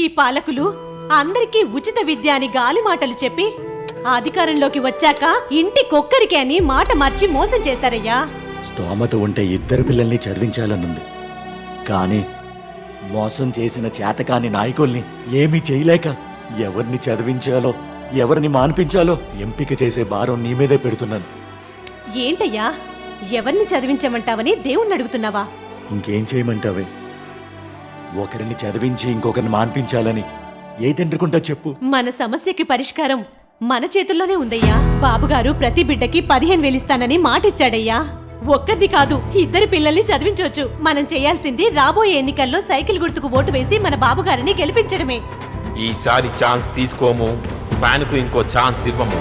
ఈ పాలకులు అందరికీ ఉచిత విద్య అని గాలి మాటలు చెప్పి అధికారంలోకి వచ్చాక ఇంటికొక్కరికి అని మాట మార్చి మోసం చేశారయ్యా. స్తోమత ఉంటే ఇద్దరు పిల్లల్ని చదివించాలనుంది, కానీ మోసం చేసిన చేతకాని నాయకుల్ని ఏమీ చేయలేక ఎవరిని చదివించాలో ఎవరిని మాన్పించాలో ఎంపిక చేసే భారం నీ మీదే పెడుతున్నాను. ఏంటయ్యా, ఎవరిని చదివించమంటావని దేవుణ్ణి అడుగుతున్నావా? ఇంకేం చేయమంటావే? ఒకరిని చదివించి ఇంకొకరిని మాన్పించాలని ఏ తండ్రికుంటా చెప్పు. మన సమస్యకి పరిష్కారం మన చేతుల్లోనే ఉందయ్యా. బాబుగారు ప్రతి బిడ్డకి 15,000 ఇస్తానని మాటిచ్చాడయ్యా. ఒక్కరిది కాదు, ఇద్దరి పిల్లల్ని చదివించవచ్చు. మనం చేయాల్సింది రాబోయే ఎన్నికల్లో సైకిల్ గుర్తుకు ఓటు వేసి మన బాబుగారిని గెలిపించడమే. ఈసారి ఛాన్స్ తీసుకోము, ఫ్యాన్ కు ఇంకో ఛాన్స్ ఇవ్వము.